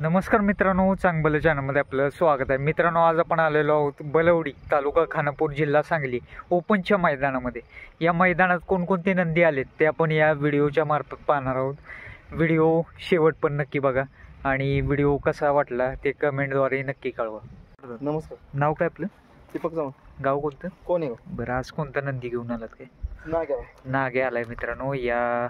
नमस्कार मित्रांनो, चांगलं चॅनलमध्ये आपलं स्वागत आहे. मित्रांनो, आज आपण आलेलो आहोत बलवडी, तालुका खानापूर, जिल्हा सांगली ओपनच्या मैदानामध्ये. या मैदानात कोणकोणते नंदी आलेत ते आपण या व्हिडिओच्या मार्फत पाहणार आहोत. व्हिडिओ शेवट पण नक्की बघा आणि व्हिडिओ कसा वाटला ते कमेंटद्वारे नक्की कळवा. नमस्कार. नाव काय आपलं? दीपक जाऊन. गाव कोणतं? कोण आहे? बरं, आज कोणता नंदी घेऊन आलात काय? नाग्या. नागे आलाय मित्रांनो या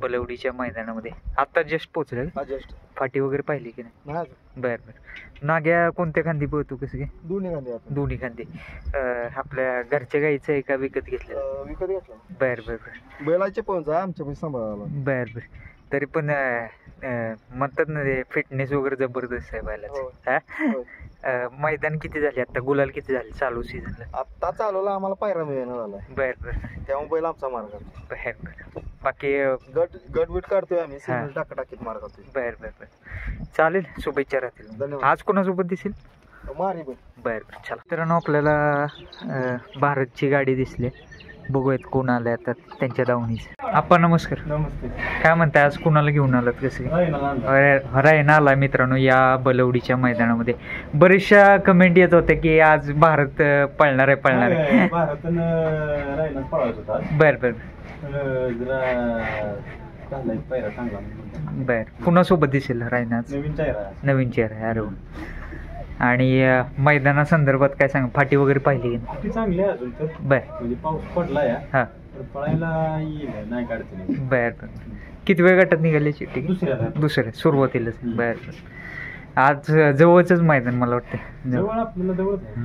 बलवडीच्या मैदानामध्ये. आता जस्ट पोहोचले. जस्ट फाटी वगैरे पाहिली की नाही? नाही. बरं. नाग्या कोणत्या खांदी पळतो, कसं काय? दोन्ही खांदे. दोन्ही खांदी. आपल्या घरच्या गाईचं आहे का विकत घेतलं? विकत घेतला. बरं. बैलाचे पण जा आमच्या पैसे सांभाळायला. बरं. तरी पण म्हणतात ना ते फिटनेस वगैरे जबरदस्त आहे बैलाचं. मैदान किती झाले आता? गुलाल किती झाले चालू सीझनला? आता चालवला आम्हाला पायरा मिळणार झाला. बरं. त्यामुळे बैल आमचा मार करतो. बरं. बाकी गट बीट काढतोय आम्ही. टाकीत मार करतोय. बरं. चालेल, शुभेच्छा राहतील. धन्यवाद. आज कोणासोबत दिसेल? मारी बरं. चला मित्रांनो, आपल्याला भारतची गाडी दिसली. बघूयात कोण आले आता त्यांच्या दावणीच. आपण नमस्कार. नमस्ते. काय म्हणताय, आज कोणाला घेऊन आलात? कसं रायना आला मित्रांनो या बलवडीच्या मैदानामध्ये. बरेचशा कमेंट येत होत्या की आज भारत पळणार आहे. बरं. कुणासोबत दिसेल रायना? नवीन चेहरा आहे. अरे. आणि मैदानासंदर्भात काय सांग? फाटी वगैरे पाहिली की चांगली अजून तर. बरं. पाऊस पडला या. हा. पळायला नाही काढते. बरं. किती वेळ गटात निघाल्याची? दुसऱ्या सुरुवातीलाच. बरं. आज जवळच मैदान मला वाटतं.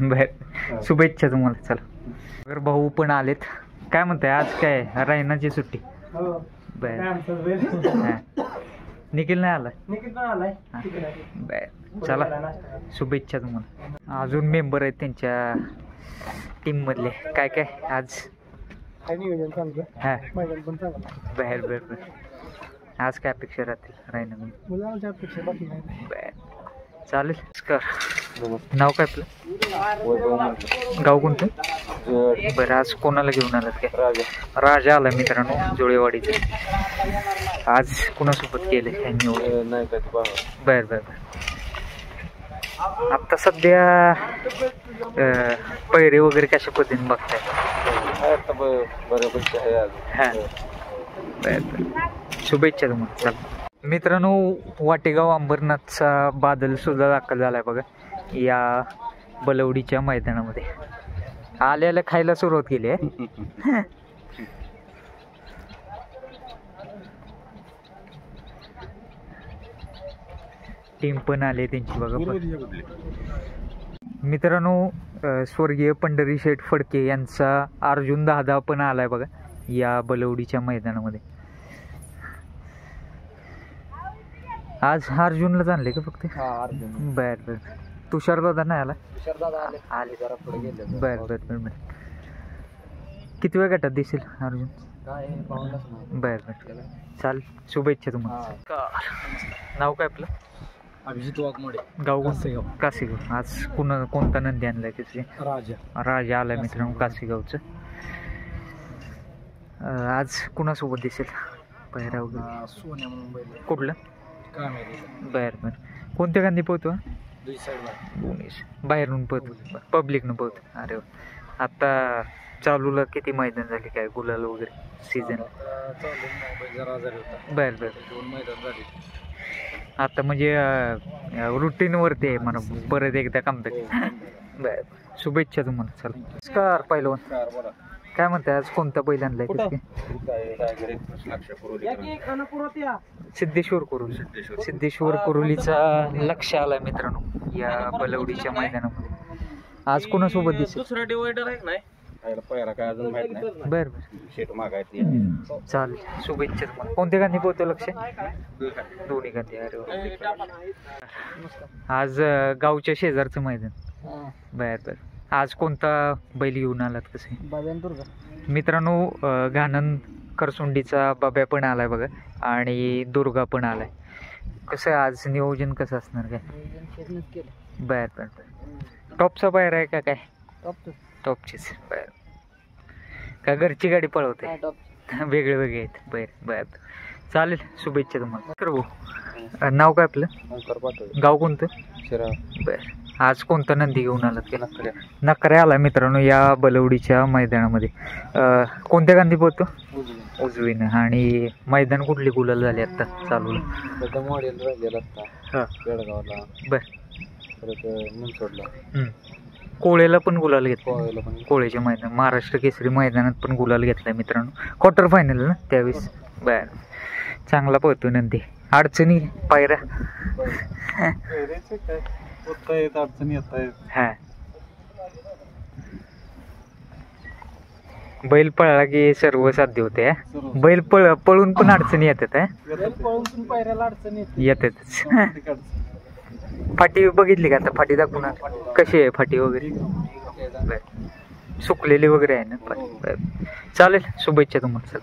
बरं. शुभेच्छा तुम्हाला. चला. अगर भाऊ पण आलेत. काय म्हणताय, आज काय रायनाची सुट्टी? बरं. निखिल नाही आलाय? बरं. चला, शुभेच्छा तुम्हाला. अजून मेंबर आहेत त्यांच्या टीम मधले. काय आज? हा. बरं. आज काय अपेक्षा राहतील रायना? बरं. चालेल. नाव काय आपलं? गाव कोणतं? बरं. आज कोणाला घेऊन आलात काय? राजा आला मित्रांनो जुळेवाडीचं. आज कोणासोबत केले काय निवड? बरं. आता सध्या पैरे वगैरे कशा पद्धतीने बघताय? हां. बरं. शुभेच्छा तुम्हाला. चला मित्रांनो, वाटेगाव अंबरनाथचा बादल सुद्धा दाखल झालाय बघा या बलवडीच्या मैदानामध्ये. आल्याला खायला सुरुवात केली आहे. टीम पण आले त्यांची बघा. मित्रांनो, स्वर्गीय पंढरी शेठ फडके यांचा अर्जुन दादा पण आलाय बघा या बलवडीच्या मैदानामध्ये. आज अर्जुनलाच आणले का फक्त? बरं. तुषार दादा नाही आला? बरं. किती वेळ गटात दिसेल अर्जुन? बरं. चाल, शुभेच्छा तुम्हाला. नाव काय आपलं? अभिजित वाघमोडे. गाव कासेगाव. आज कोणता नंदी आणलाय? त्याचे राजा आलाय मित्रांनो कासेगावचं. आज कुणासोबत दिसेल पहिरा वगैरे? सोन्या मुंबईला. कुठलं? बरं. कोणत्या गांधी पोहतो? बाहेरून पोहतो, पब्लिकनं पोहतो. अरे वा. आता चालूला किती मैदान झाले काय गुलाल वगैरे सीझन? बरं. आता म्हणजे रुटीनवरती आहे म्हणा, परत एकदा कमबॅक. बरं. शुभेच्छा तुम्हाला. चला. नमस्कार पहिलवान. काय म्हणताय, आज कोणता बैल आणलाय? सिद्धेश्वर कुरुलीचा लक्ष आलाय मित्रांनो या बलवडीच्या मैदानामध्ये. आज कोणासोबत दिसेल? बरं. चालेल, शुभेच्छा तुम्हाला. कोणत्या गांधी पोहतो लक्ष? दोन्ही गांधी. अरे. आज गावच्या शेजारचं मैदान. बरं. आज कोणता बैल घेऊन आलात? कसे मित्रांनो, घाणन करसुंडीचा बाब्या पण आलाय बघा आणि दुर्गा पण आलाय. कसं आज नियोजन कसं असणार काय? बरं. टॉपचा बाहेर आहे का काय? टॉपचीच. बरं. का घरची गाडी पळवते? वेगळे आहेत. बरं. चालेल, शुभेच्छा तुम्हाला. नाव काय आपलं? ओंकार पाटोळे. गाव कोणतं? शिराळ. बर. आज कोणता नंदी घेऊन आलात की? नकऱ्या आला मित्रांनो या बलवडीच्या मैदानामध्ये. कोणत्या गांधी पोहतो? उजवीनं. आणि मैदान कुठली गुलाल झाली आत्ता चालूला? मॉडेल राहिलेला आता हां. बेळगावला, बर. परत निमसोडला, कोळेला पण गुलाल घेतला. कोळ्याला पण. कोळेच्या मैदान महाराष्ट्र केसरी मैदानात पण गुलाल घेतलाय मित्रांनो. क्वार्टर फायनल ना त्यावेळेस. बर. चांगला पळतो नंदी. अडचणी पायऱ्या? काय होत आहेत, अडचणी येत आहेत. हा. बैल पळला की सर्व साध्य होते. बैल पळून पण अडचणी येतात. पळून पायऱ्याला अडचणी येतातच. फाटी बघितली का आता? फाटी दाखवून कशी आहे फाटी वगैरे? सुकलेली वगैरे आहे ना? चालेल, शुभेच्छा तुम्हाला.